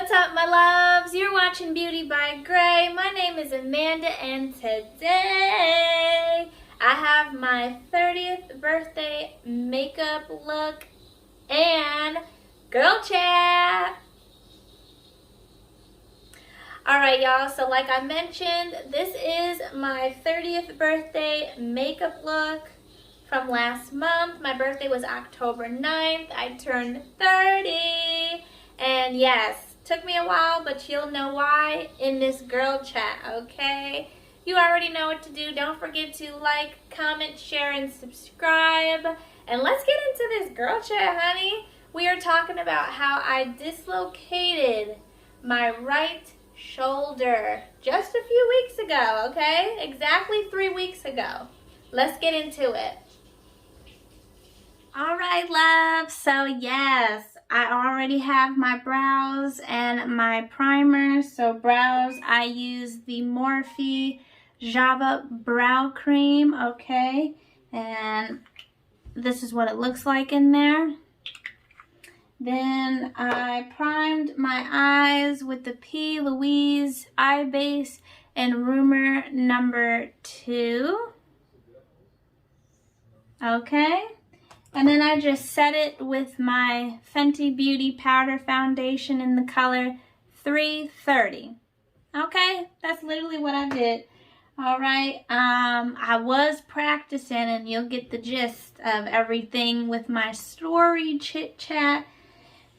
What's up, my loves? You're watching Beauty by Gray. My name is Amanda, and today I have my 30th birthday makeup look and girl chat. Alright, y'all, so like I mentioned, this is my 30th birthday makeup look from last month. My birthday was October 9th. I turned 30. And yes, took me a while, but you'll know why in this girl chat, okay? You already know what to do. Don't forget to like, comment, share, and subscribe. And let's get into this girl chat, honey. We are talking about how I dislocated my right shoulder just a few weeks ago, okay? Exactly 3 weeks ago. Let's get into it. All right, love. So yes, I already have my brows and my primer. So brows, I use the Morphe Java Brow Cream, okay? And this is what it looks like in there. Then I primed my eyes with the P. Louise Eye Base and Rumor number 2. Okay. And then I just set it with my Fenty Beauty Powder Foundation in the color 330. Okay, that's literally what I did. All right, I was practicing, and you'll get the gist of everything with my story chit chat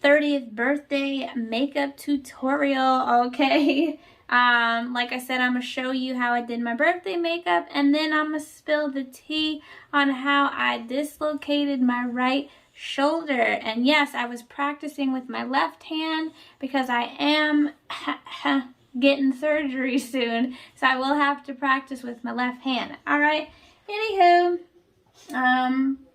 30th birthday makeup tutorial, okay? Like I said, I'm going to show you how I did my birthday makeup, and then I'm going to spill the tea on how I dislocated my right shoulder. And yes, I was practicing with my left hand because I am getting surgery soon, so I will have to practice with my left hand. All right, anywho,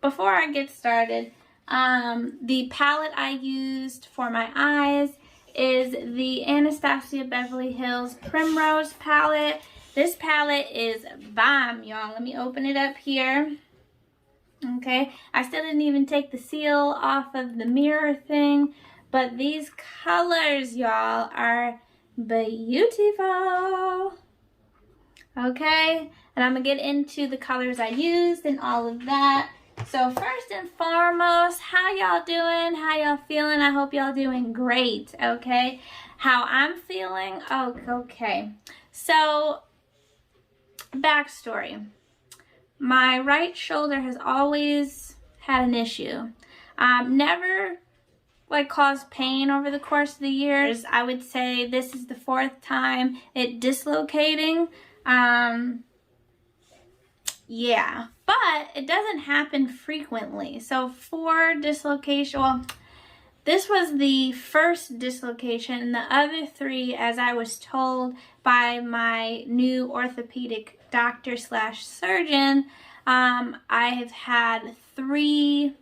before I get started, the palette I used for my eyes is the Anastasia Beverly Hills Primrose Palette. This palette is bomb, y'all. Let me open it up here. Okay, I still didn't even take the seal off of the mirror thing, but these colors, y'all, are beautiful. Okay, and I'm gonna get into the colors I used and all of that. So first and foremost, how y'all doing? How y'all feeling? I hope y'all doing great, okay? How I'm feeling? Oh, okay. So, backstory. My right shoulder has always had an issue. Never caused pain over the course of the years. I would say this is the 4th time it dislocating. Yeah, but it doesn't happen frequently. So for dislocation, well, this was the first dislocation, and the other 3, as I was told by my new orthopedic doctor slash surgeon, I have had 3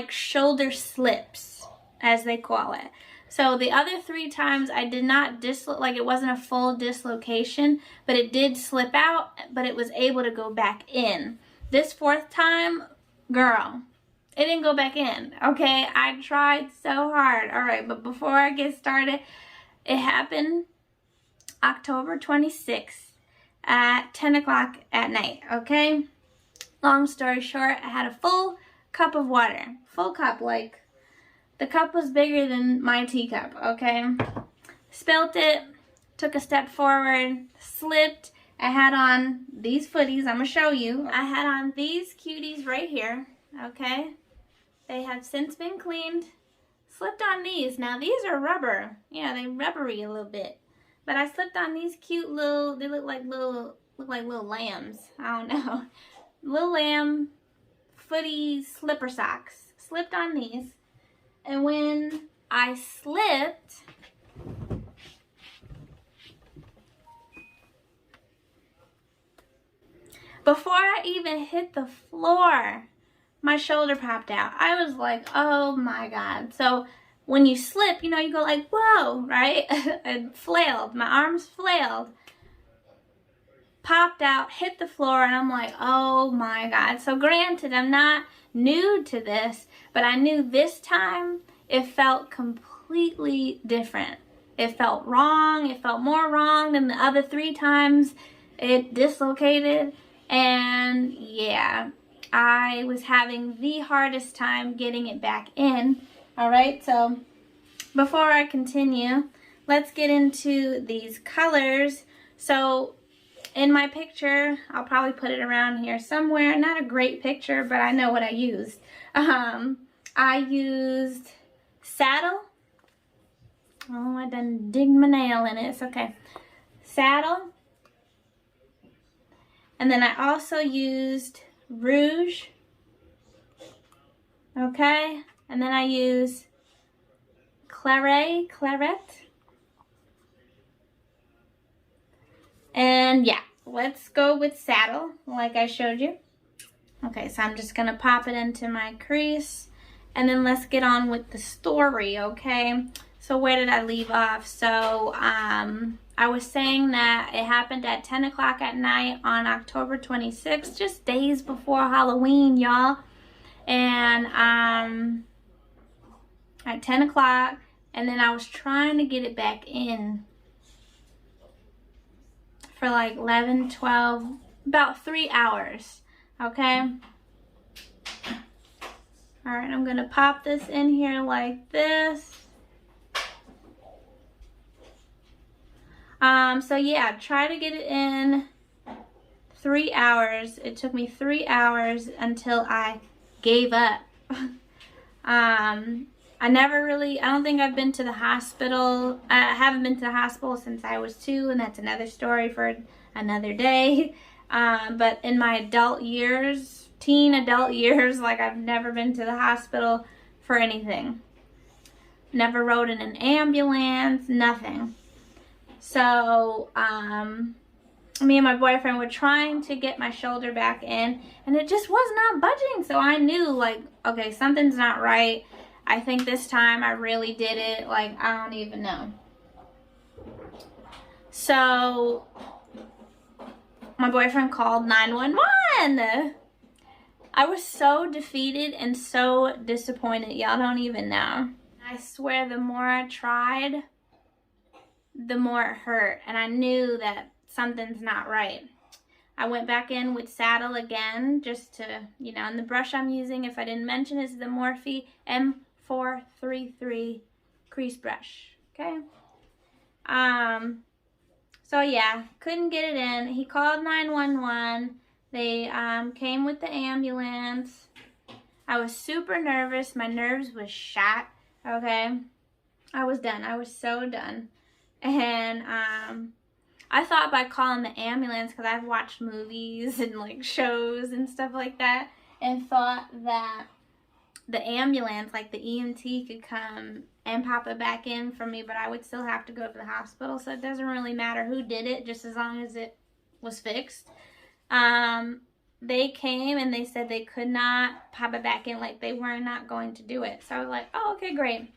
shoulder slips, as they call it. So the other 3 times I did not it wasn't a full dislocation, but it did slip out, but it was able to go back in. This 4th time, girl, it didn't go back in, okay? I tried so hard. All right, but before I get started, it happened October 26th at 10 o'clock at night, okay? Long story short, I had a full cup of water. Full cup, the cup was bigger than my teacup, okay? Spilt it, took a step forward, slipped. I had on these footies, I'm gonna show you. I had on these cuties right here, okay? They have since been cleaned. Slipped on these. Now these are rubber. Yeah, they rubbery a little bit. But I slipped on these cute little, they look like little lambs. I don't know. Little lamb footy slipper socks. Slipped on these. And when I slipped, before I even hit the floor, my shoulder popped out. I was like, oh my God. So when you slip, you go like, whoa, right? It flailed. My arms flailed. Popped out, hit the floor, and I'm like, oh my God. So granted, I'm not new to this, but I knew this time it felt completely different. it felt wrong. It felt more wrong than the other 3 times it dislocated. And yeah, I was having the hardest time getting it back in. All right, so before I continue, let's get into these colors. So in my picture, I'll probably put it around here somewhere. Not a great picture, but I know what I used. I used Saddle. Oh, I done digged my nail in it. It's okay. Saddle. And then I also used Rouge. Okay. And then I used Claret. And yeah, let's go with Saddle, like I showed you. Okay, so I'm just gonna pop it into my crease, and then let's get on with the story, okay? So where did I leave off? So I was saying that it happened at 10 o'clock at night on October 26th, just days before Halloween, y'all. And at 10 o'clock, and then I was trying to get it back in for like 11, 12, about 3 hours, okay? All right, I'm gonna pop this in here like this. So yeah, try to get it in 3 hours. It took me 3 hours until I gave up. I don't think I've been to the hospital. I haven't been to the hospital since I was 2, and that's another story for another day. But in my adult years, teen adult years, like I've never been to the hospital for anything. Never rode in an ambulance, nothing. So, me and my boyfriend were trying to get my shoulder back in, and it just was not budging. So I knew, like, okay, something's not right. I think this time I really did it. Like, I don't even know. So my boyfriend called 911. I was so defeated and so disappointed. Y'all don't even know. I swear the more I tried, the more it hurt. And I knew that something's not right. I went back in with Saddle again just to, you know, and the brush I'm using, if I didn't mention, is the Morphe M433 crease brush, okay? So yeah, couldn't get it in. He called 911. They came with the ambulance. I was super nervous. My nerves was shot, okay? I was done. I was so done. And I thought by calling the ambulance, because I've watched movies and like shows and stuff like that, and thought that the ambulance, like the EMT, could come and pop it back in for me, but I would still have to go to the hospital, so it doesn't really matter who did it, just as long as it was fixed. They came and they said they could not pop it back in, like they were not going to do it. So I was like, oh, okay, great.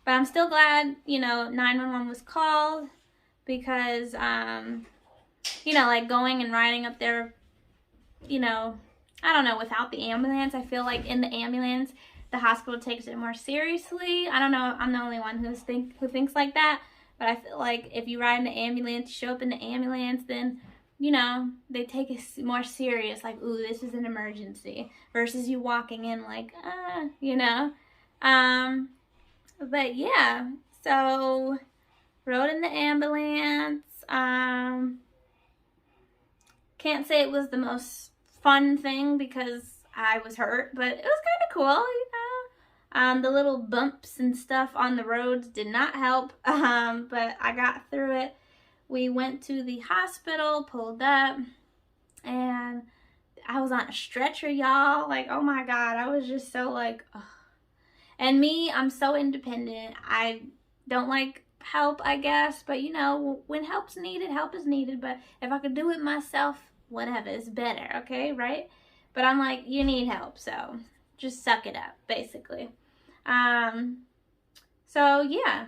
But I'm still glad, you know, 911 was called, because, you know, like going and riding up there, you know, I don't know, without the ambulance, I feel like in the ambulance, the hospital takes it more seriously. I don't know, I'm the only one who thinks like that, but I feel like if you ride in the ambulance, you show up in the ambulance, then, you know, they take it more serious, like, ooh, this is an emergency, versus you walking in like, you know. But yeah, so rode in the ambulance. Can't say it was the most fun thing because I was hurt, but it was kind of cool, you know. The little bumps and stuff on the roads did not help, but I got through it. We went to the hospital, pulled up, and I was on a stretcher, y'all. Like, oh my God, I was just so like, ugh. And me, I'm so independent. I don't like help, I guess, but you know, when help's needed, help is needed. But if I could do it myself, whatever, it's better, okay, right? But I'm like, you need help, so just suck it up, basically. So yeah,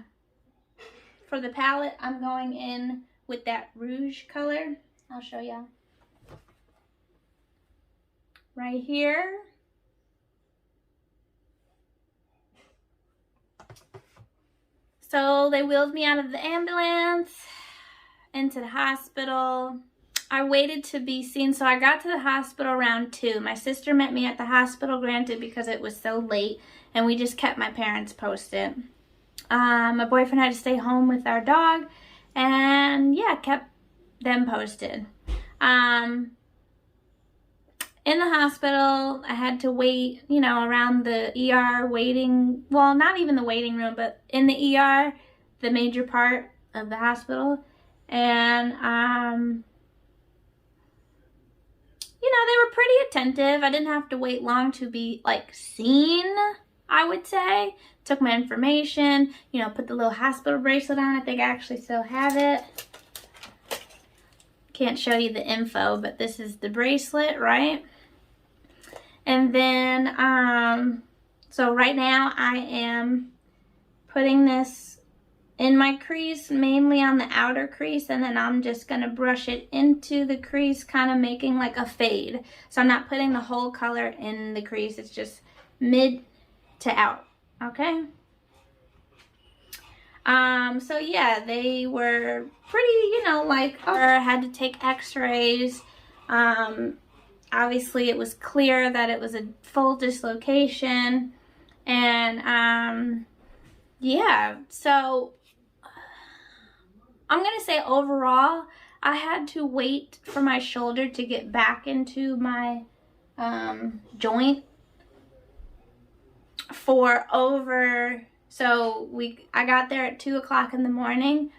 for the palette, I'm going in with that Rouge color. I'll show y'all. Right here. So they wheeled me out of the ambulance into the hospital. I waited to be seen. So I got to the hospital around 2. My sister met me at the hospital, granted, because it was so late, and we just kept my parents posted. My boyfriend had to stay home with our dog, and yeah, kept them posted. In the hospital, I had to wait, you know, around the ER waiting, well, not even the waiting room, but in the ER, the major part of the hospital. And, you know, they were pretty attentive. I didn't have to wait long to be, like, seen, I would say. Took my information, you know, put the little hospital bracelet on. I think I actually still have it. Can't show you the info, but this is the bracelet, right? And then, so right now I am putting this in my crease, mainly on the outer crease, and then I'm just gonna brush it into the crease, kind of making like a fade. So I'm not putting the whole color in the crease, it's just mid to out, okay? So yeah, they were pretty, you know, like, I had to take x-rays. Obviously it was clear that it was a full dislocation, and, yeah, so I'm gonna say overall, I had to wait for my shoulder to get back into my, joint for over, so I got there at 2 o'clock in the morning.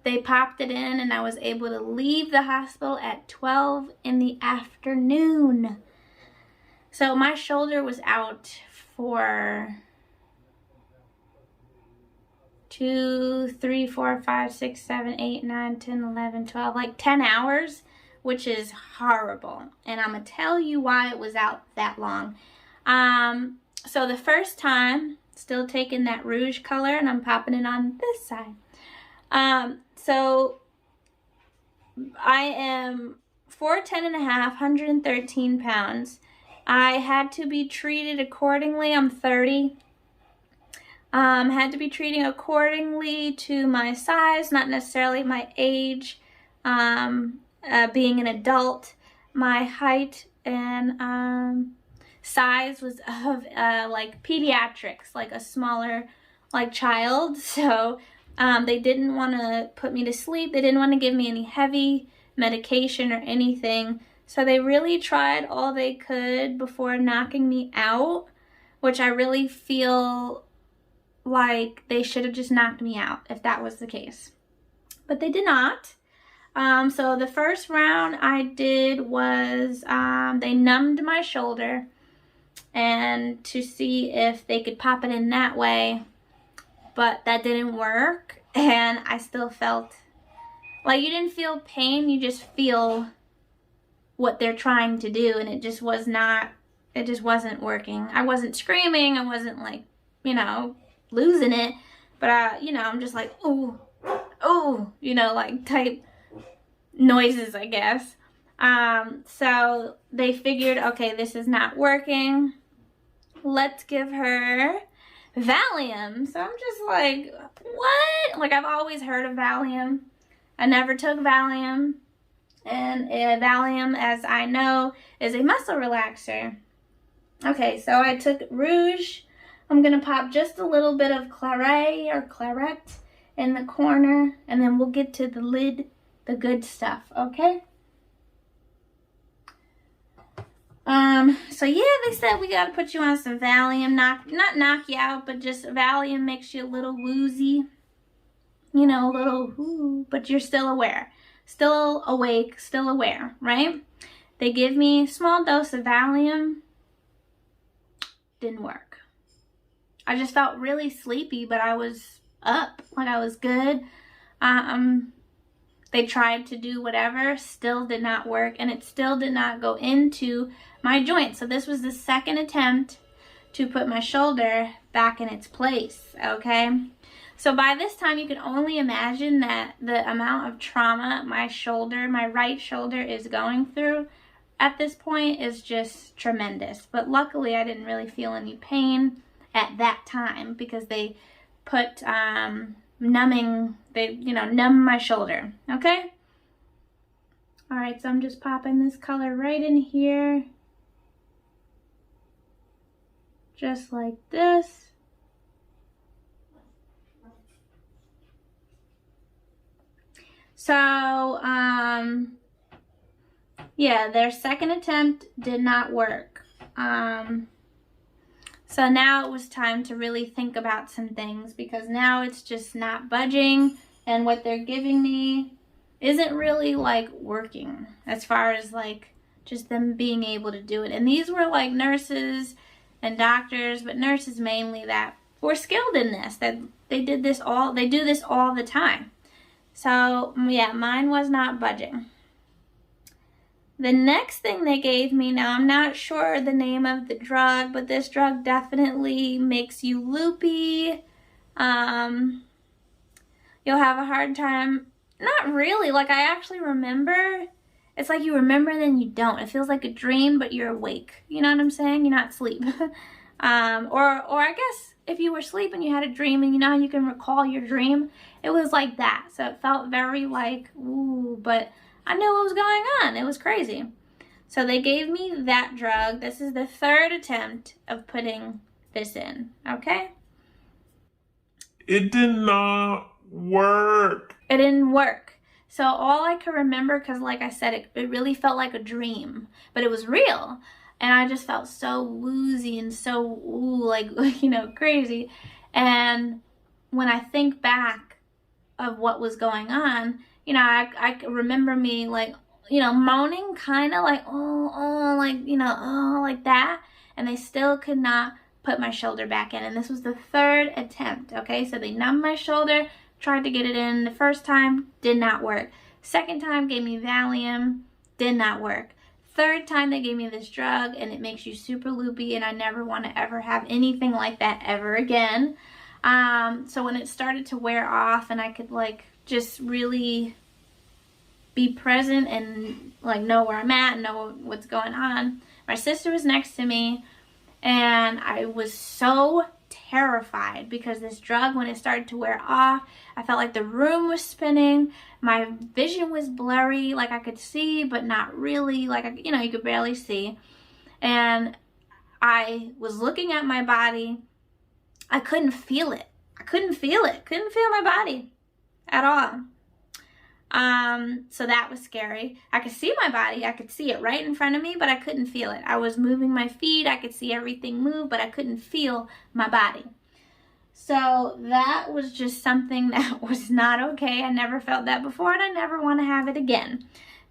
They popped it in, and I was able to leave the hospital at 12 in the afternoon. So my shoulder was out for 2, 3, 4, 5, 6, 7, 8, 9, 10, 11, 12, like 10 hours, which is horrible. And I'm going to tell you why it was out that long. So the first time, still taking that rouge color, and I'm popping it on this side. So I am 4'10" and a half, 113 pounds. I had to be treated accordingly. I'm 30. Had to be treating accordingly to my size, not necessarily my age. Being an adult, my height and size was of like pediatrics, like a smaller like child. So they didn't want to put me to sleep. They didn't want to give me any heavy medication or anything. So they really tried all they could before knocking me out, which I really feel like they should have just knocked me out if that was the case. But they did not. So the first round I did was they numbed my shoulder, and to see if they could pop it in that way. But that didn't work, and I still felt like, you didn't feel pain, you just feel what they're trying to do, and it just wasn't working. I wasn't screaming, I wasn't like, you know, losing it, but you know, I'm just like, ooh, ooh, you know, like type noises, I guess. So they figured, okay, this is not working. Let's give her Valium. So I'm just like, what? Like, I've always heard of Valium. I never took Valium. And Valium, as I know, is a muscle relaxer. Okay, so I took Rouge. I'm going to pop just a little bit of Claret in the corner, and then we'll get to the lid, the good stuff, okay? So yeah, they said we got to put you on some Valium, not knock you out, but just Valium makes you a little woozy, you know, a little whoo, but you're still aware, still awake, still aware, right? They give me a small dose of Valium, didn't work. I just felt really sleepy, but I was up, like I was good. They tried to do whatever, still did not work, and it still did not go into my joint. So this was the second attempt to put my shoulder back in its place, okay? So by this time, you can only imagine that the amount of trauma my right shoulder is going through at this point is just tremendous. But luckily, I didn't really feel any pain at that time because they put numbing, they, numb my shoulder, okay? All right, so I'm just popping this color right in here. Just like this. So, yeah, their second attempt did not work. So now it was time to really think about some things, because now it's just not budging, and what they're giving me isn't really like working as far as like just them being able to do it. And these were like nurses and doctors, but nurses mainly, that were skilled in this, that they do this all the time. So yeah, mine was not budging. The next thing they gave me, now I'm not sure the name of the drug, but this drug definitely makes you loopy. You'll have a hard time. Not really, like I actually remember. It's like you remember and then you don't. It feels like a dream, but you're awake. You know what I'm saying? You're not asleep. Or I guess if you were asleep and you had a dream, and you know how you can recall your dream? It was like that. So it felt very like, ooh, but I knew what was going on. It was crazy. So they gave me that drug. This is the third attempt of putting this in, okay? It did not work. It didn't work. So all I could remember, because like I said, it really felt like a dream, but it was real. And I just felt so woozy and so, like, crazy. And when I think back of what was going on, I remember me like, moaning kind of like, oh, like, oh, like that. And they still could not put my shoulder back in. And this was the third attempt, okay? So they numbed my shoulder, tried to get it in the first time, did not work. Second time, gave me Valium, did not work. Third time, they gave me this drug, and it makes you super loopy, and I never want to ever have anything like that ever again. So when it started to wear off and I could like just really be present and like know where I'm at and know what's going on, my sister was next to me, and I was so terrified because this drug, when it started to wear off, I felt like the room was spinning, my vision was blurry, like I could see but not really, like you could barely see, and I was looking at my body. I couldn't feel it. Couldn't feel my body at all. So that was scary. I could see my body. I could see it right in front of me, but I couldn't feel it. I was moving my feet. I could see everything move, but I couldn't feel my body. So that was just something that was not okay. I never felt that before, and I never want to have it again.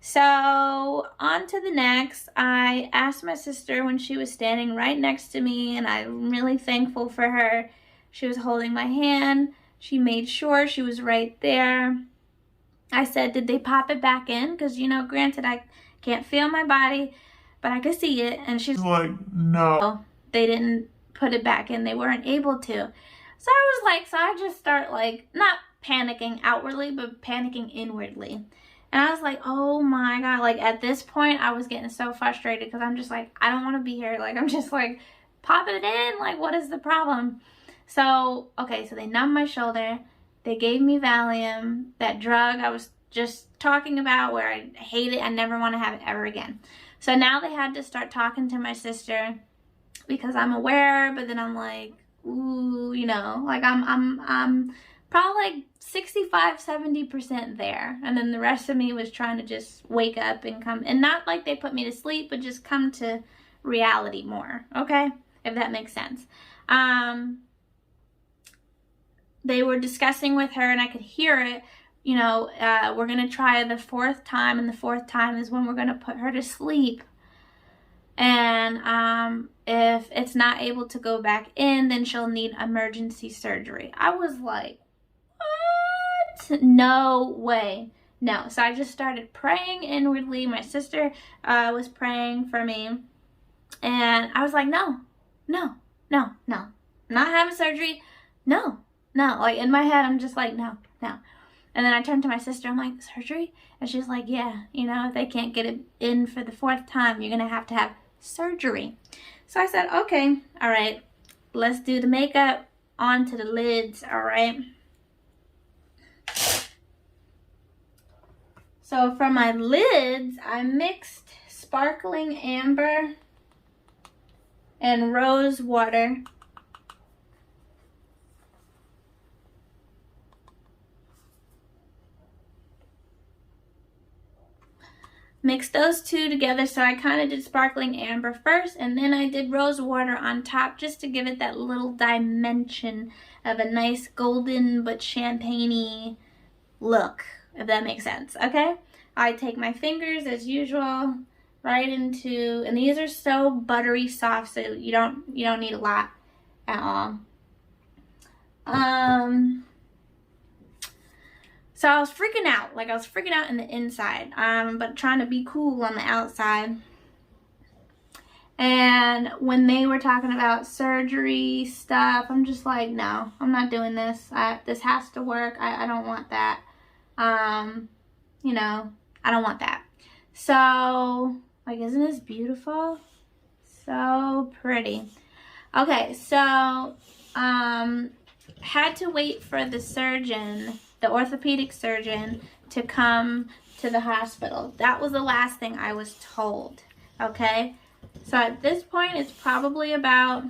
So on to the next. I asked my sister when she was standing right next to me, and I'm really thankful for her. She was holding my hand. She made sure she was right there. I said, did they pop it back in? Because, granted, I can't feel my body, but I could see it. And she's like, no. They didn't put it back in. They weren't able to. So I was like, I just start like, not panicking outwardly, but panicking inwardly. And I was like, oh my God. Like at this point, I was getting so frustrated because I'm just like, I don't want to be here. Like, I'm just like, pop it in. Like, what is the problem? So, okay, so they numbed my shoulder. They gave me Valium, that drug I was just talking about where I hate it. I never want to have it ever again. So now they had to start talking to my sister because I'm aware, but then I'm like, ooh, like I'm probably like 65-70% there. And then the rest of me was trying to just wake up and come, and not like they put me to sleep, but just come to reality more, okay? If that makes sense. They were discussing with her, and I could hear it, we're going to try the fourth time, and the fourth time is when we're going to put her to sleep. And if it's not able to go back in, then she'll need emergency surgery. I was like, what? No way. No. So I just started praying inwardly. My sister was praying for me. And I was like, no. Not having surgery. No. Like in my head, I'm just like, no. And then I turned to my sister. I'm like, surgery? And she's like, yeah, if they can't get it in for the fourth time, you're going to have surgery. So I said, okay, all right, let's do the makeup onto the lids, all right? So for my lids, I mixed sparkling amber and rose water. Mix those two together. So I kind of did sparkling amber first, and then I did rose water on top just to give it that little dimension of a nice golden but champagne-y look, if that makes sense. Okay, I take my fingers as usual right into, and these are so buttery soft, so you don't need a lot at all. So I was freaking out, like I was freaking out in the inside, but trying to be cool on the outside. And when they were talking about surgery stuff, I'm just like, no, I'm not doing this. This has to work. I don't want that. You know, I don't want that. So, like, isn't this beautiful? So pretty. Okay, so, had to wait for the surgeon, the orthopedic surgeon, to come to the hospital. That was the last thing I was told, okay? So at this point, it's probably about,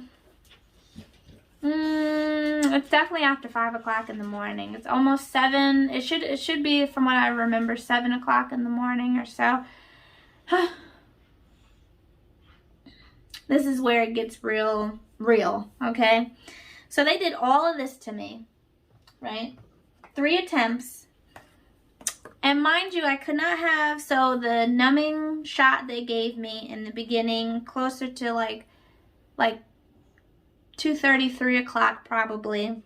it's definitely after 5 o'clock in the morning. It's almost 7. It should be, from what I remember, 7 o'clock in the morning or so. This is where it gets real, okay? So they did all of this to me, right? 3 attempts. And mind you, I could not have, so the numbing shot they gave me in the beginning, closer to like 2:30, 3 o'clock probably,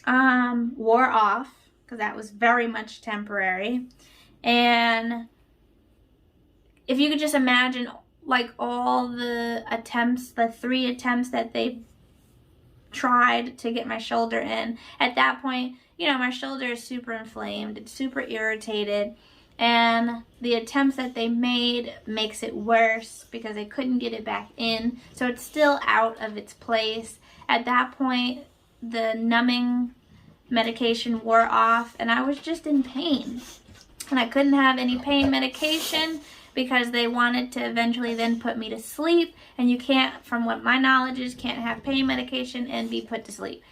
wore off, because that was very much temporary. And if you could just imagine, like, all the attempts, the 3 attempts that they tried to get my shoulder in, at that point, you know, my shoulder is super inflamed, it's super irritated, and the attempts that they made makes it worse because they couldn't get it back in, so it's still out of its place. At that point, the numbing medication wore off, and I was just in pain, and I couldn't have any pain medication because they wanted to eventually then put me to sleep, and you can't, from what my knowledge is, can't have pain medication and be put to sleep.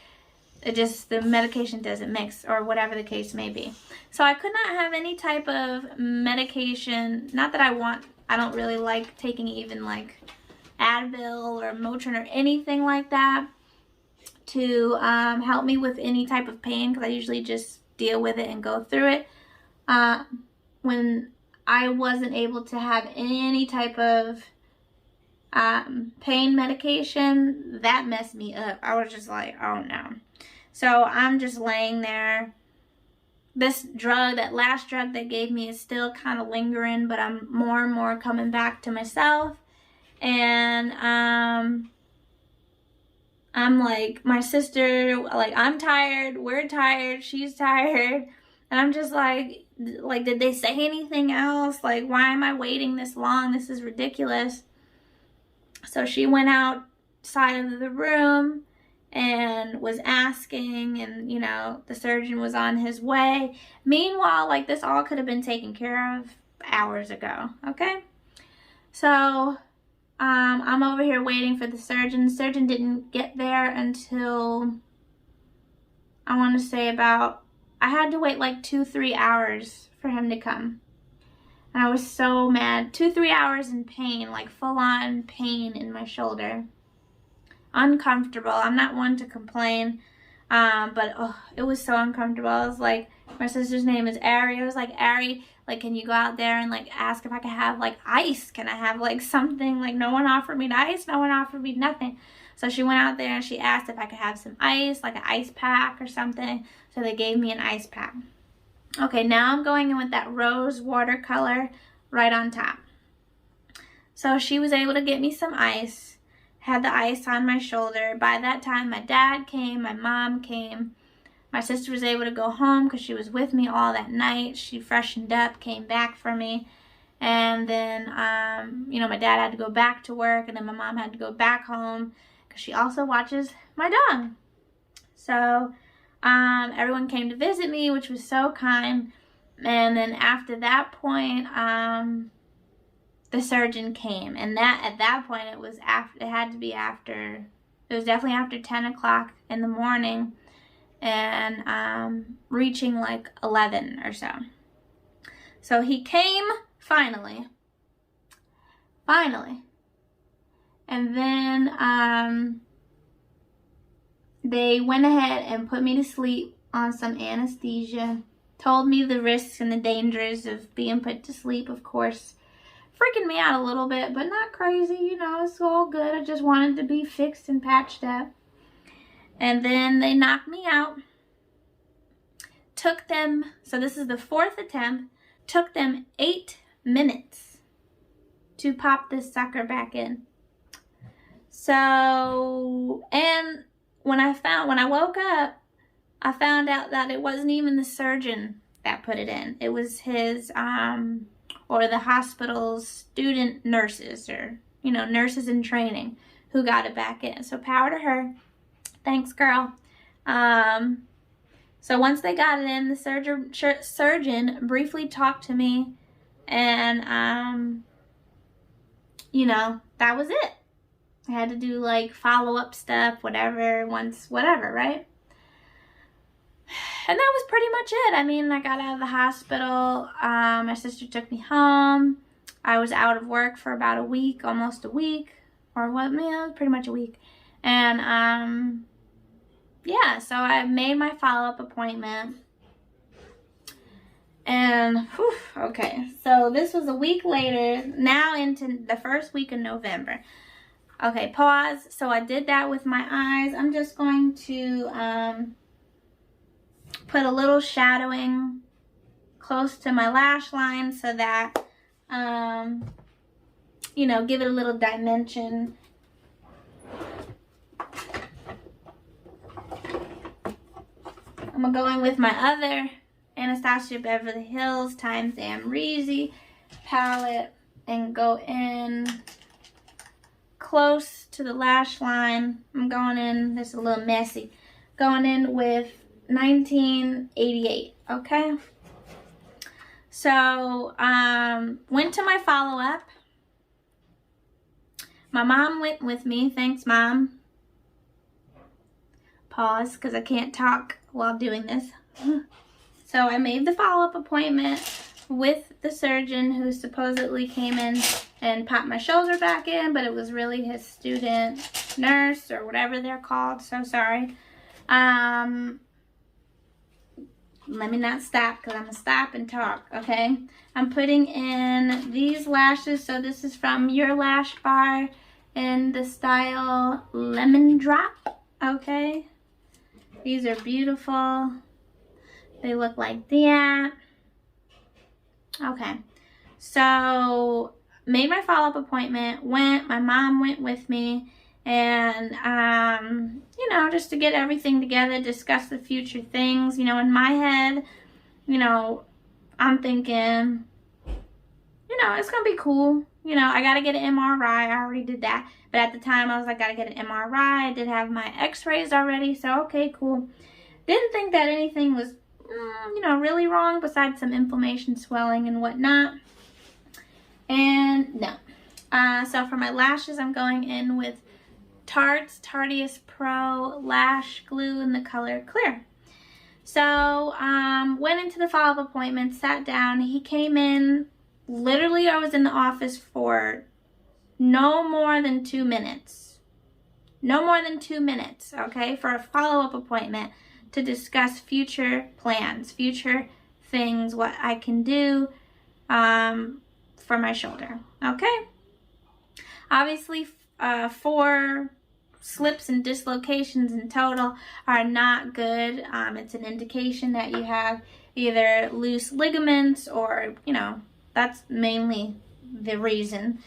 It just, the medication doesn't mix, or whatever the case may be. So I could not have any type of medication, not that I don't really like taking even like Advil or Motrin or anything like that to help me with any type of pain, because I usually just deal with it and go through it. When I wasn't able to have any type of pain medication, that messed me up. I was just like, oh no. So I'm just laying there. This drug, that last drug they gave me, is still kind of lingering, but I'm more and more coming back to myself. And I'm like, my sister, like, I'm tired, we're tired, she's tired. And I'm just like, did they say anything else? Like, why am I waiting this long? This is ridiculous. So she went outside of the room and was asking, and, you know, the surgeon was on his way. Meanwhile, like, this all could have been taken care of hours ago, okay? So, I'm over here waiting for the surgeon. The surgeon didn't get there until, I want to say about, I had to wait like 2-3 hours for him to come. And I was so mad. 2-3 hours in pain, like full-on pain in my shoulder. Uncomfortable. I'm not one to complain, but it was so uncomfortable. I was like, my sister's name is Ari. I was like, Ari, like, can you go out there and like ask if I could have like ice? Can I have like something? Like, no one offered me ice. No one offered me nothing. So she went out there and she asked if I could have some ice, like an ice pack or something. So they gave me an ice pack. Okay, now I'm going in with that rose watercolor right on top. So she was able to get me some ice. Had the ice on my shoulder. By that time, my dad came, my mom came. My sister was able to go home because she was with me all that night. She freshened up, came back for me. And then, you know, my dad had to go back to work, and then my mom had to go back home because she also watches my dog. So, everyone came to visit me, which was so kind. And then after that point, the surgeon came, and at that point it was after. It had to be after. It was definitely after 10 o'clock in the morning, and reaching like 11 or so. So he came finally, and then they went ahead and put me to sleep on some anesthesia. Told me the risks and the dangers of being put to sleep, of course. Freaking me out a little bit, but not crazy, you know, it's all good. I just wanted to be fixed and patched up. And then they knocked me out. Took them, so this is the 4th attempt, took them 8 minutes to pop this sucker back in. So, and when I woke up, I found out that it wasn't even the surgeon that put it in. It was his, or the hospital's student nurses, or, you know, nurses in training who got it back in. So power to her. Thanks, girl. So once they got it in, the surgeon briefly talked to me, and, you know, that was it. I had to do like follow-up stuff, whatever, right? And that was pretty much it. I mean, I got out of the hospital. My sister took me home. I was out of work for about a week, almost a week, or what? Yeah, it was pretty much a week. And yeah, so I made my follow-up appointment. And whew, okay, so this was a week later. Now into the first week of November. Okay, pause. So I did that with my eyes. I'm just going to put a little shadowing close to my lash line so that, you know, give it a little dimension. I'm going with my other Anastasia Beverly Hills Times Amrezy palette and go in close to the lash line. I'm going in, this is a little messy, going in with 1988, okay? So, went to my follow-up. My mom went with me. Thanks, Mom. Pause, because I can't talk while doing this. So I made the follow-up appointment with the surgeon who supposedly came in and popped my shoulder back in, but it was really his student nurse or whatever they're called. So sorry. Let me not stop, because I'm going to stop and talk, okay? I'm putting in these lashes. So this is from Your Lash Bar in the style Lemon Drop, okay? These are beautiful. They look like that. Okay. So, made my follow-up appointment. My mom went with me. And, you know, just to get everything together, discuss the future things. You know, in my head, you know, I'm thinking, you know, it's going to be cool. You know, I got to get an MRI. I already did that. But at the time, I was like, got to get an MRI. I did have my x-rays already. So, okay, cool. Didn't think that anything was, you know, really wrong besides some inflammation, swelling, and whatnot. And no. So for my lashes, I'm going in with Tarte's Tarteist Pro Lash Glue in the color Clear. So, went into the follow-up appointment, sat down. He came in, literally I was in the office for no more than 2 minutes. No more than 2 minutes, okay, for a follow-up appointment to discuss future plans, future things, what I can do for my shoulder, okay? Obviously, 4 slips and dislocations in total are not good. It's an indication that you have either loose ligaments or, you know, that's mainly the reason.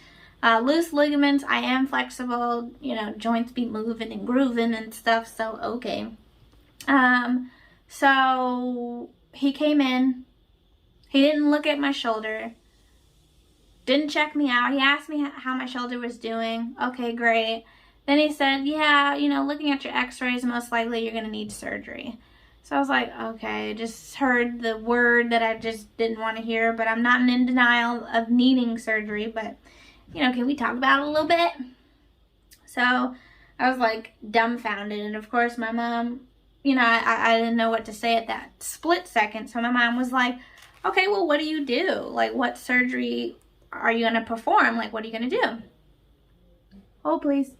Loose ligaments, I am flexible, you know, joints be moving and grooving and stuff, so okay. So he came in, he didn't look at my shoulder, didn't check me out. He asked me how my shoulder was doing. Okay, great. Then he said, yeah, you know, looking at your x-rays, most likely you're going to need surgery. So I was like, okay, just heard the word that I just didn't want to hear, but I'm not in denial of needing surgery, but, you know, can we talk about it a little bit? So I was like dumbfounded, and of course my mom, you know, I didn't know what to say at that split second, so my mom was like, okay, well, what do you do? Like, what surgery are you going to perform? Like, what are you going to do? Oh, please.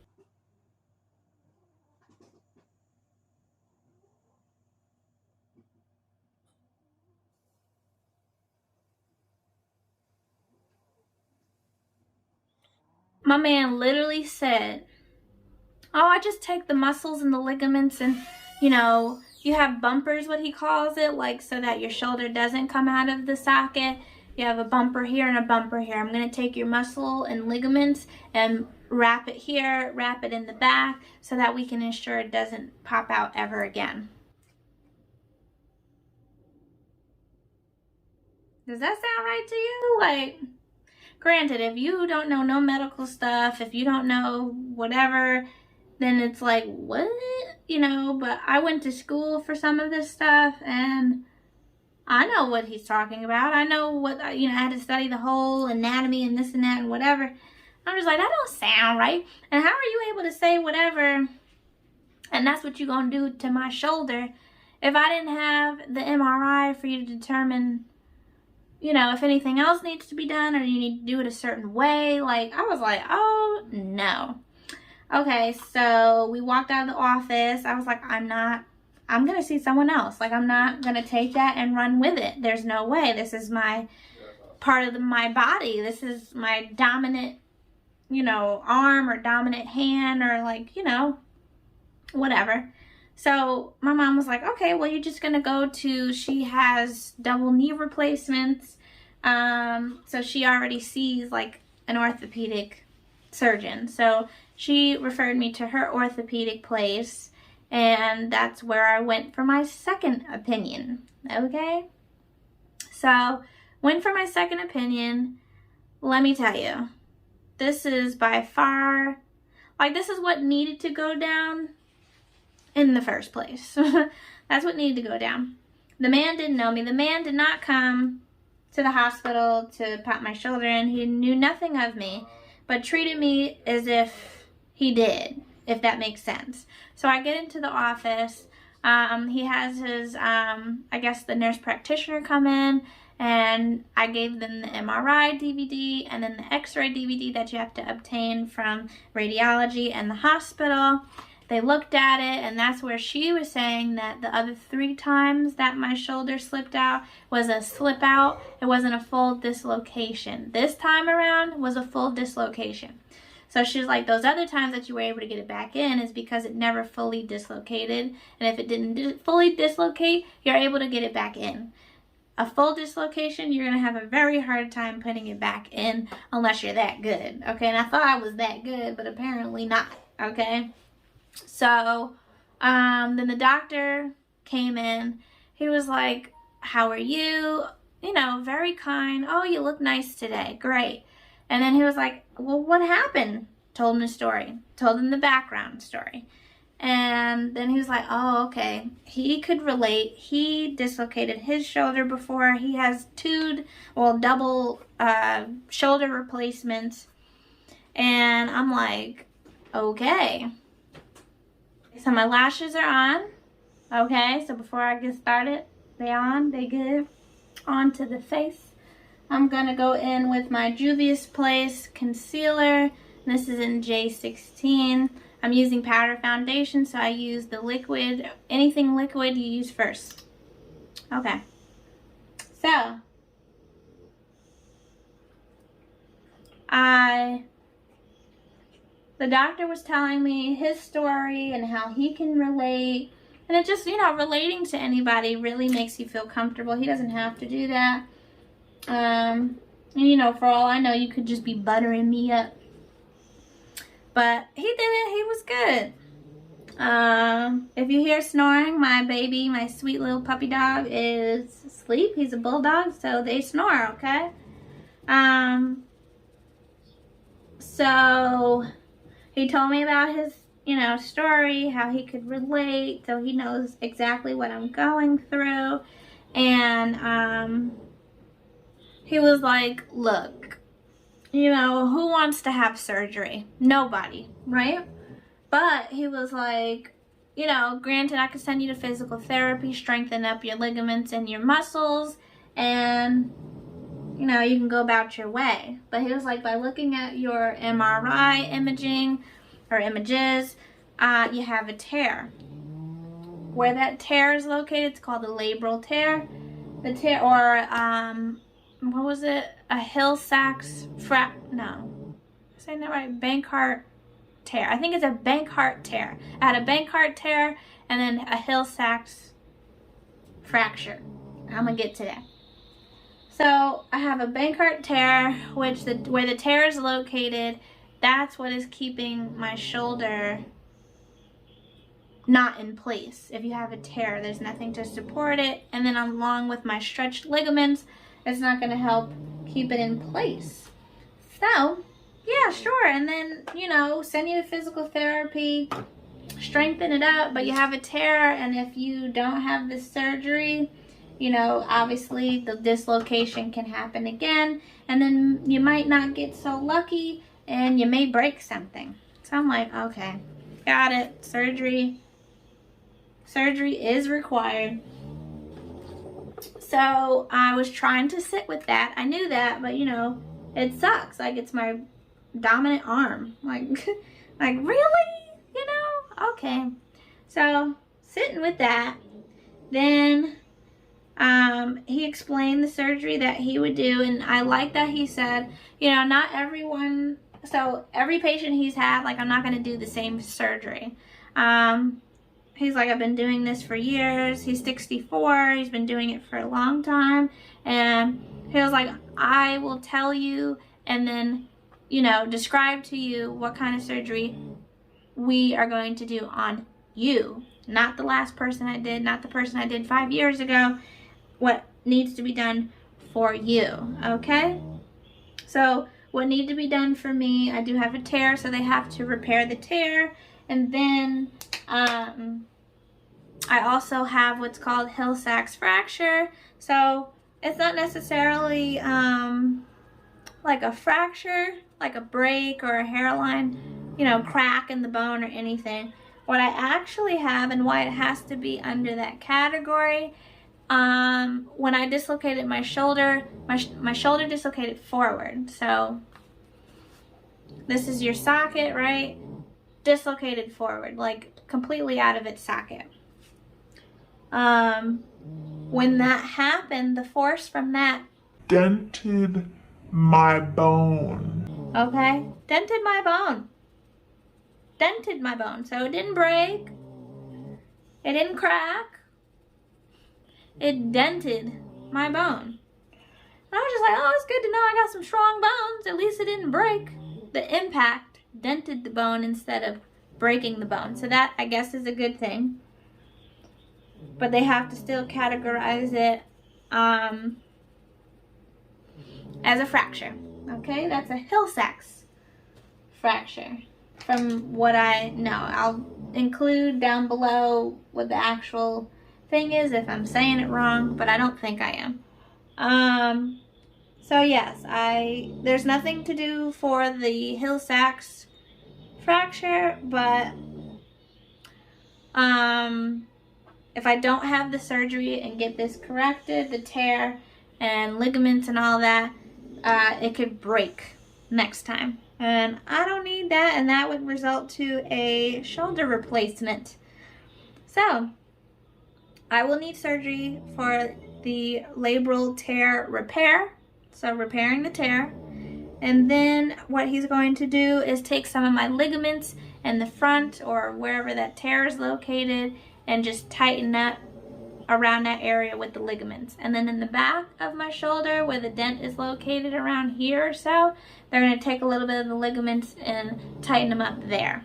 My man literally said, oh, I just take the muscles and the ligaments and, you know, you have bumpers, what he calls it, like so that your shoulder doesn't come out of the socket. You have a bumper here and a bumper here. I'm going to take your muscle and ligaments and wrap it here, wrap it in the back so that we can ensure it doesn't pop out ever again. Does that sound right to you? Like, granted, if you don't know no medical stuff, if you don't know whatever, then it's like, what? You know, but I went to school for some of this stuff, and I know what he's talking about. I know what, you know, I had to study the whole anatomy and this and that and whatever. I'm just like, that don't sound right. And how are you able to say whatever, and that's what you're going to do to my shoulder, if I didn't have the MRI for you to determine, you know, if anything else needs to be done or you need to do it a certain way? Like, I was like, oh, no. Okay, so we walked out of the office. I was like, I'm going to see someone else. Like, I'm not going to take that and run with it. There's no way. This is my part of my body. This is my dominant, you know, arm or dominant hand or like, you know, whatever. So my mom was like, okay, well, you're just going to go to, she has double knee replacements. So she already sees like an orthopedic surgeon. So she referred me to her orthopedic place, and that's where I went for my second opinion. Okay? So, went for my second opinion. Let me tell you, this is by far, like, this is what needed to go down in the first place. That's what needed to go down. The man didn't know me. The man did not come to the hospital to pop my shoulder in. He knew nothing of me, but treated me as if he did, if that makes sense. So I get into the office. He has his, I guess the nurse practitioner come in, and I gave them the MRI DVD and then the X-ray DVD that you have to obtain from radiology and the hospital. They looked at it, and that's where she was saying that the other 3 times that my shoulder slipped out was a slip out. It wasn't a full dislocation. This time around was a full dislocation. So she's like, those other times that you were able to get it back in is because it never fully dislocated. And if it didn't fully dislocate, you're able to get it back in. A full dislocation, you're going to have a very hard time putting it back in unless you're that good. Okay, and I thought I was that good, but apparently not. Okay, so then the doctor came in. He was like, how are you? You know, very kind. Oh, you look nice today. Great. And then he was like, well, what happened? Told him the story. Told him the background story. And then he was like, oh, okay. He could relate. He dislocated his shoulder before. He has double shoulder replacements. And I'm like, okay. So my lashes are on. Okay, so before I get started, they on, they good. On to the face. I'm going to go in with my Juvia's Place concealer. This is in J16. I'm using powder foundation, so I use the liquid. Anything liquid you use first. Okay. So, the doctor was telling me his story and how he can relate. And it just, you know, relating to anybody really makes you feel comfortable. He doesn't have to do that. And, you know, for all I know, you could just be buttering me up. But he did it. He was good. If you hear snoring, my baby, my sweet little puppy dog is asleep. He's a bulldog, so they snore, okay? So he told me about his story, how he could relate, so he knows exactly what I'm going through. And he was like, look, who wants to have surgery? Nobody, right? But he was like, granted, I could send you to physical therapy, strengthen up your ligaments and your muscles, and you can go about your way. But he was like, by looking at your MRI imaging or images, you have a tear. Where that tear is located, it's called a labral tear. The tear, or what was it? A Hill-Sachs no, saying that right? Bankart tear. I think it's a Bankart tear. I had a Bankart tear and then a Hill-Sachs fracture. I'm gonna get to that. So I have a Bankart tear, where the tear is located, that's what is keeping my shoulder not in place. If you have a tear, there's nothing to support it, and then along with my stretched ligaments, it's not going to help keep it in place. So yeah, sure. And then send you to physical therapy, strengthen it up. But you have a tear, and if you don't have the surgery, obviously the dislocation can happen again, and then you might not get so lucky and you may break something. So I'm like, okay, got it. Surgery is required. So I was trying to sit with that. I knew that, but it sucks. Like, it's my dominant arm. Like really? Okay. So sitting with that, then he explained the surgery that he would do, and I like that he said, not everyone, so every patient he's had, like, I'm not going to do the same surgery. He's like, I've been doing this for years. He's 64. He's been doing it for a long time. And he was like, I will tell you and then, describe to you what kind of surgery we are going to do on you. Not the last person I did, not the person I did 5 years ago. What needs to be done for you, okay? So what needs to be done for me, I do have a tear, so they have to repair the tear. And then I also have what's called Hill-Sachs fracture. So it's not necessarily like a fracture, like a break or a hairline, crack in the bone or anything. What I actually have, and why it has to be under that category, when I dislocated my shoulder, my shoulder dislocated forward. So this is your socket, right? Dislocated forward, like completely out of its socket. When that happened, the force from that dented my bone. Okay, dented my bone. So it didn't break, it didn't crack, it dented my bone. And I was just like, oh, it's good to know I got some strong bones. At least it didn't break. The impact dented the bone instead of breaking the bone. So that, I guess, is a good thing. But they have to still categorize it as a fracture. Okay, that's a Hill-Sachs fracture from what I know. I'll include down below what the actual thing is if I'm saying it wrong, but I don't think I am. So yes, there's nothing to do for the Hill-Sachs fracture, but if I don't have the surgery and get this corrected, the tear and ligaments and all that, it could break next time. And I don't need that, and that would result to a shoulder replacement. So I will need surgery for the labral tear repair, so repairing the tear. And then what he's going to do is take some of my ligaments in the front or wherever that tear is located and just tighten up around that area with the ligaments. And then in the back of my shoulder where the dent is located around here or so, they're going to take a little bit of the ligaments and tighten them up there.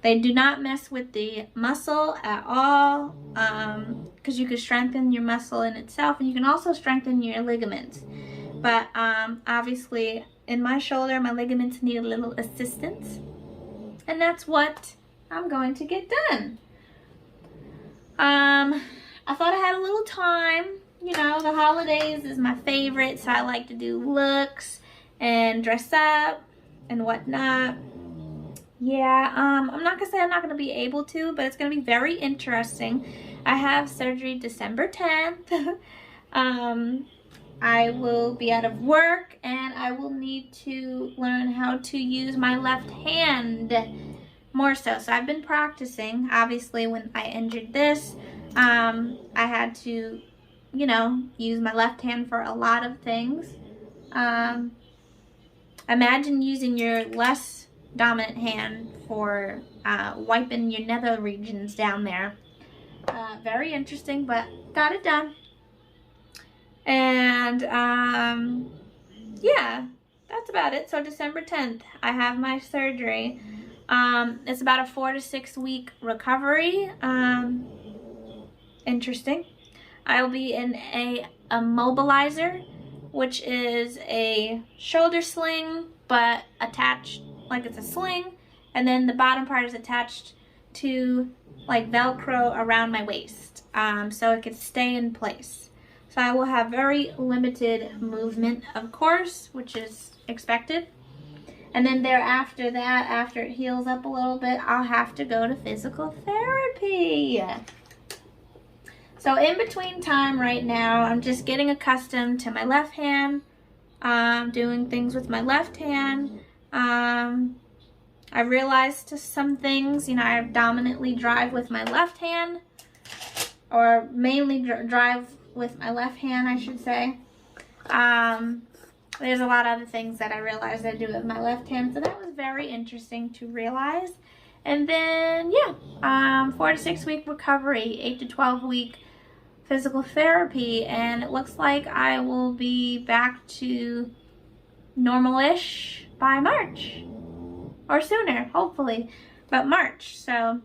They do not mess with the muscle at all, because you can strengthen your muscle in itself, and you can also strengthen your ligaments. But obviously in my shoulder, my ligaments need a little assistance, and that's what I'm going to get done. I thought I had a little time. You know, the holidays is my favorite, so I like to do looks and dress up and whatnot. Yeah, I'm not gonna say I'm not gonna be able to, but it's gonna be very interesting. I have surgery December 10th. I will be out of work and I will need to learn how to use my left hand more so. So I've been practicing. Obviously, when I injured this, I had to, you know, use my left hand for a lot of things. Imagine using your less dominant hand for wiping your nether regions down there. Very interesting, but got it done. And yeah, that's about it. So December 10th, I have my surgery. It's about a 4 to 6 week recovery. Interesting. I'll be in a immobilizer, which is a shoulder sling, but attached like it's a sling, and then the bottom part is attached to like Velcro around my waist, so it can stay in place. So I will have very limited movement, of course, which is expected. And then thereafter that, after it heals up a little bit, I'll have to go to physical therapy. So in between time right now, I'm just getting accustomed to my left hand, doing things with my left hand. I realized some things, you know, I dominantly drive with my left hand, or mainly drive with my left hand, I should say. There's a lot of other things that I realized I do with my left hand, so that was very interesting to realize. And then, yeah, 4 to 6 week recovery, 8 to 12 week physical therapy, and it looks like I will be back to normal-ish by March. Or sooner, hopefully, but March. So,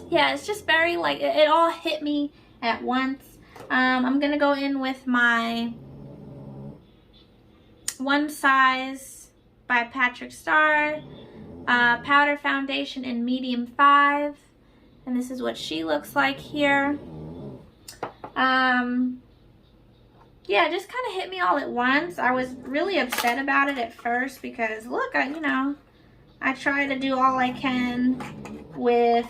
yeah, it's just very, like, it all hit me at once. I'm going to go in with my One Size by Patrick Starr powder foundation in medium 5. And this is what she looks like here. Yeah, it just kind of hit me all at once. I was really upset about it at first because, look, I try to do all I can with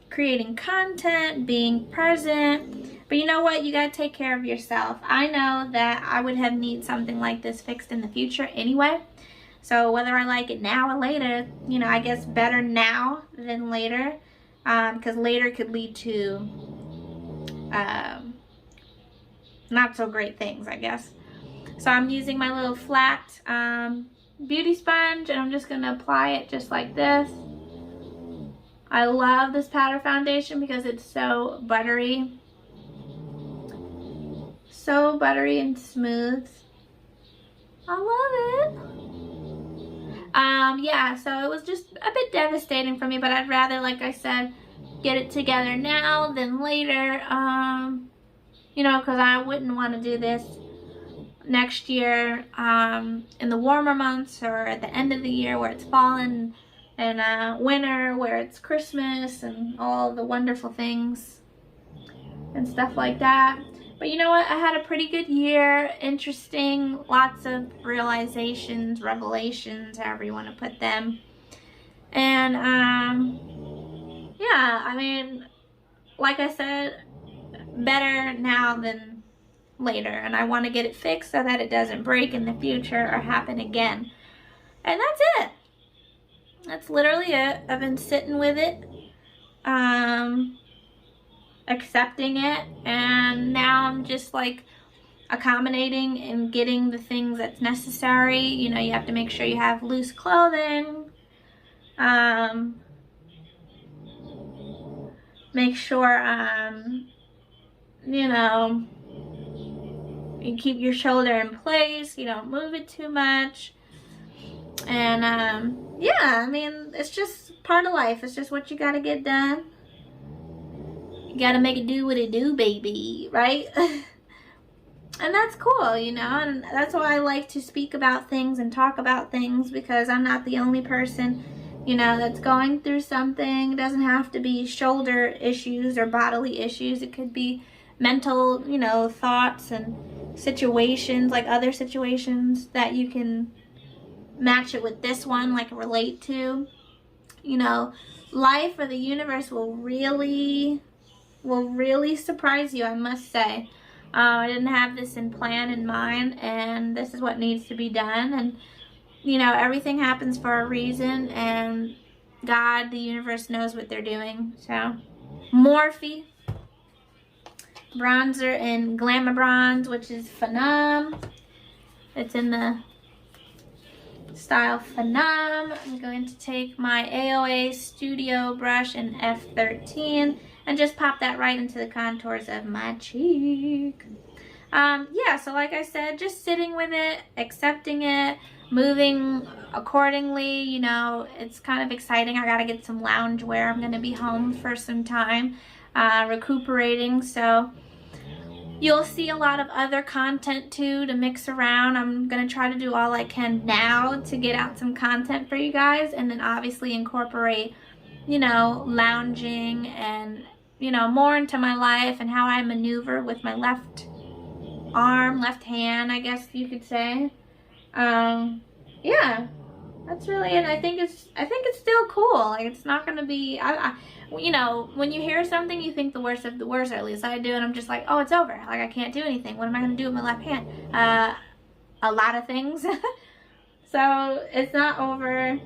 creating content, being present. But you know what? You got to take care of yourself. I know that I would have need something like this fixed in the future anyway. So whether I like it now or later, you know, I guess better now than later. Because later could lead to not so great things, I guess. So I'm using my little flat beauty sponge, and I'm just going to apply it just like this. I love this powder foundation because it's so buttery. So buttery and smooth. I love it. Yeah, so it was just a bit devastating for me, but I'd rather, like I said, get it together now than later. You know, because I wouldn't want to do this next year in the warmer months, or at the end of the year where it's fall and winter where it's Christmas and all the wonderful things and stuff like that. But you know what? I had a pretty good year. Interesting. Lots of realizations, revelations, however you want to put them. And yeah, I mean, like I said, better now than later, and I want to get it fixed so that it doesn't break in the future or happen again. And that's it. That's literally it. I've been sitting with it, accepting it, and now I'm just like accommodating and getting the things that's necessary. You know, you have to make sure you have loose clothing, make sure you know, you keep your shoulder in place, you don't move it too much. And yeah, I mean, it's just part of life. It's just what you gotta get done. You gotta make it do what it do, baby, right? And that's cool, you know, and that's why I like to speak about things and talk about things, because I'm not the only person you know, that's going through something. It doesn't have to be shoulder issues or bodily issues. It could be mental, you know, thoughts and situations, like other situations that you can match it with this one, like relate to. You know, life or the universe will really surprise you, I must say. I didn't have this plan in mind, and this is what needs to be done. And you know, everything happens for a reason, and God, the universe, knows what they're doing. So, Morphe bronzer in Glamour Bronze, which is Phenom. It's in the style Phenom. I'm going to take my AOA Studio brush in F13 and just pop that right into the contours of my cheek. Yeah, so like I said, just sitting with it, accepting it, moving accordingly. You know, it's kind of exciting. I gotta get some lounge wear. I'm gonna be home for some time, recuperating, so you'll see a lot of other content too to mix around. I'm gonna try to do all I can now to get out some content for you guys, and then obviously incorporate, you know, lounging and, you know, more into my life and how I maneuver with my left arm, left hand, I guess you could say. Yeah, that's really it. I think it's still cool. Like, it's not gonna be, you know, when you hear something, you think the worst of the worst, or at least I do, and I'm just like, oh, it's over. Like, I can't do anything. What am I gonna do with my left hand? A lot of things. So it's not over.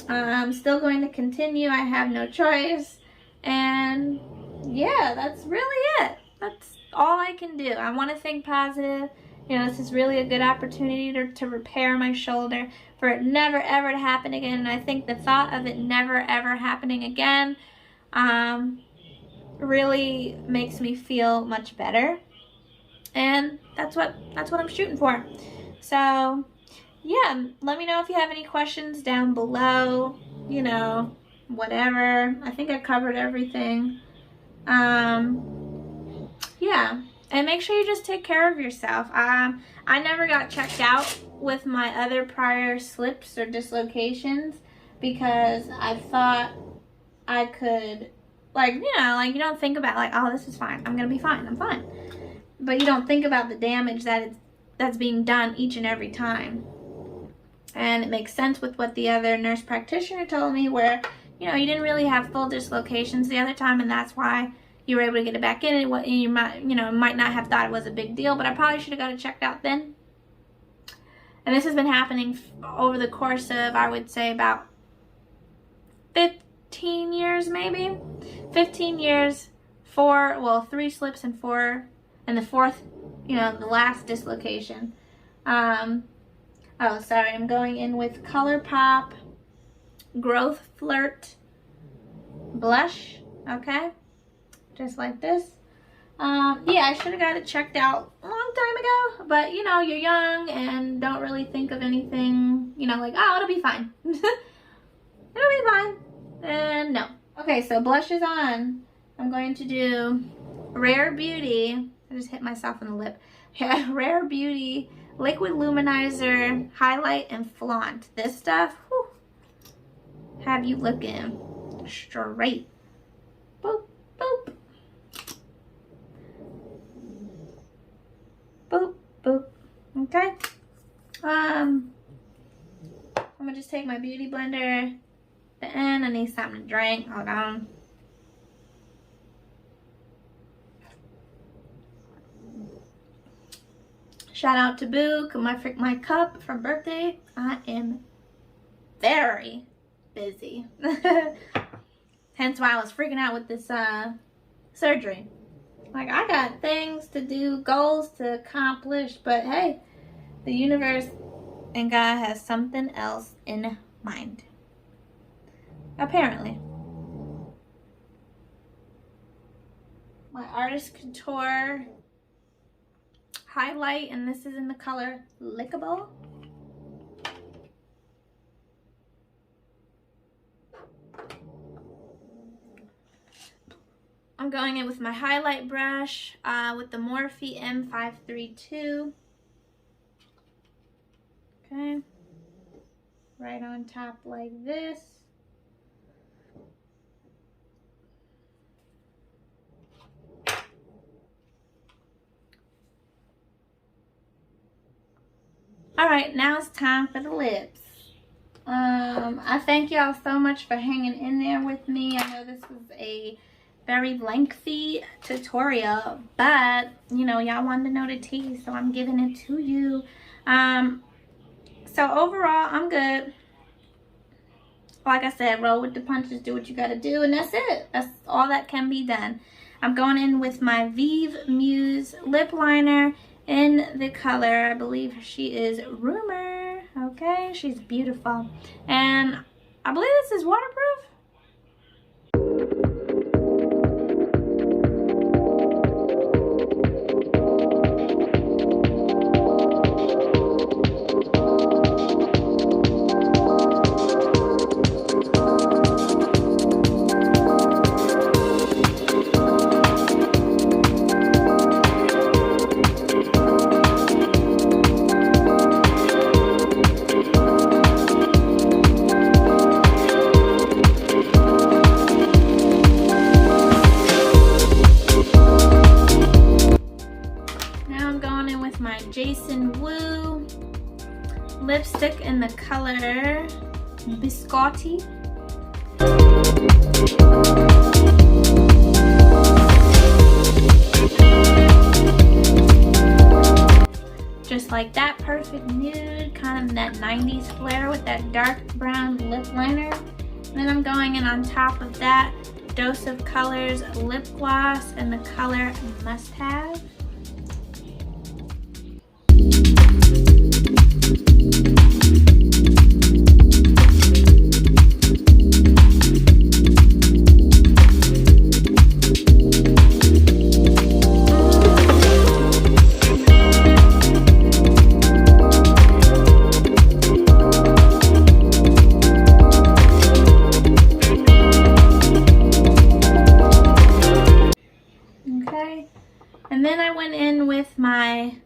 I'm still going to continue. I have no choice. And yeah, that's really it. That's all I can do. I want to think positive. You know, this is really a good opportunity to repair my shoulder, for it never ever to happen again. And I think the thought of it never ever happening again really makes me feel much better. And that's what I'm shooting for. So yeah, let me know if you have any questions down below. You know, whatever. I think I covered everything. Yeah, and make sure you just take care of yourself. I never got checked out with my other prior slips or dislocations because I thought I could, like, you know, like, you don't think about, like, oh, this is fine. I'm gonna be fine. I'm fine. But you don't think about the damage that's being done each and every time. And it makes sense with what the other nurse practitioner told me, where, you know, you didn't really have full dislocations the other time, and that's why you were able to get it back in. And you might, you know, might not have thought it was a big deal, but I probably should have got it checked out then. And this has been happening over the course of, I would say, about 15 years, maybe. 15 years, 3 slips and 4, and the 4th, you know, the last dislocation. Oh, sorry, I'm going in with ColourPop Growth Flirt blush, okay? Just like this. Yeah, I should have got it checked out a long time ago, but, you know, you're young and don't really think of anything, you know, like, oh, it'll be fine. It'll be fine. And no. Okay, so blush is on. I'm going to do Rare Beauty. I just hit myself in the lip. Yeah, Rare Beauty Liquid Luminizer Highlight and Flaunt. This stuff, whew, have you looking straight. Boop, boop. Boop, boop. Okay. I'm gonna just take my beauty blender. The end. I need something to drink. Hold on. Shout out to Boo, my cup for birthday. I am very busy. Hence why I was freaking out with this surgery. Like, I got things to do, goals to accomplish, but hey, the universe and God has something else in mind. Apparently. My Artist Couture highlight, and this is in the color Lickable. I'm going in with my highlight brush with the Morphe M532. Okay, right on top like this. Alright, now it's time for the lips. I thank y'all so much for hanging in there with me. I know this was a very lengthy tutorial, but you know, y'all wanted to know the tea, so I'm giving it to you. So overall, I'm good. Like I said, roll with the punches, do what you gotta do, and that's it. That's all that can be done. I'm going in with my Vive Muse lip liner in the color, I believe she is Rumor. Okay, she's beautiful. And I believe this is waterproof. Lipstick in the color Biscotti. Just like that, perfect nude, kind of that 90s flare with that dark brown lip liner. And then I'm going in on top of that, Dose of Colors lip gloss in the color Must Have. And then I went in with my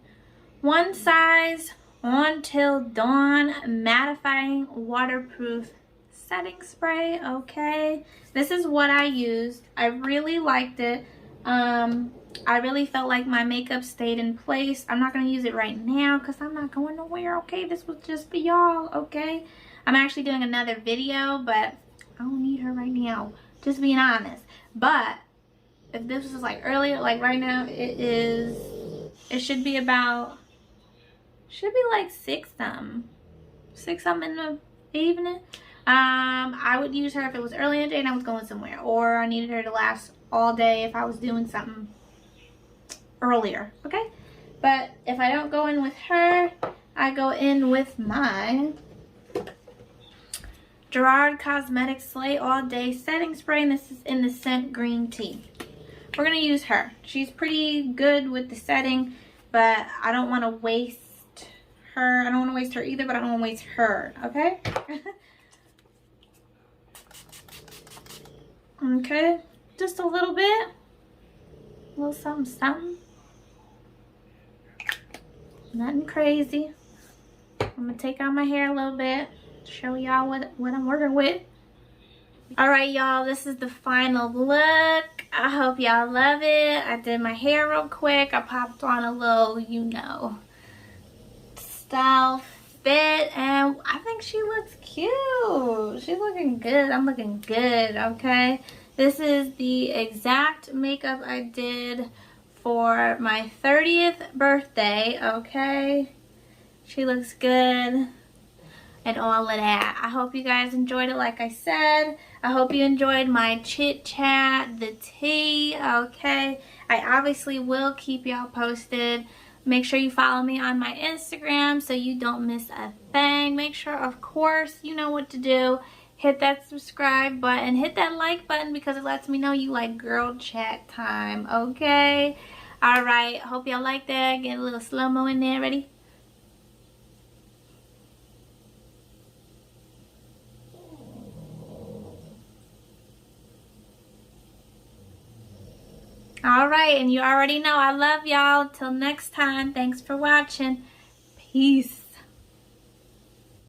One Size Until Dawn Mattifying Waterproof Setting Spray. Okay, this is what I used. I really liked it. I really felt like my makeup stayed in place. I'm not going to use it right now because I'm not going nowhere. Okay, this was just for y'all. Okay, I'm actually doing another video, but I don't need her right now, just being honest. But if this was like earlier, like right now, it should be about, like 6 something in the evening. I would use her if it was early in the day and I was going somewhere, or I needed her to last all day if I was doing something earlier, okay? But if I don't go in with her, I go in with my Gerard Cosmetics Sleigh All Day Setting Spray, and this is in the scent Green Tea. We're going to use her. She's pretty good with the setting, but I don't want to waste her. I don't want to waste her either, but I don't want to waste her, okay? Okay, just a little bit. A little something, something. Nothing crazy. I'm going to take out my hair a little bit, show y'all what I'm working with. Alright y'all, this is the final look. I hope y'all love it. I did my hair real quick. I popped on a little, you know, style fit, and I think she looks cute. She's looking good. I'm looking good, okay? This is the exact makeup I did for my 30th birthday, okay? She looks good. And all of that. I hope you guys enjoyed it like I said. I hope you enjoyed my chit chat, the tea, okay? I obviously will keep y'all posted. Make sure you follow me on my Instagram so you don't miss a thing. Make sure, of course, you know what to do. Hit that subscribe button. Hit that like button because it lets me know you like girl chat time, okay? Alright, hope y'all like that. Get a little slow-mo in there. Ready? Alright, and you already know I love y'all. Till next time, thanks for watching. Peace.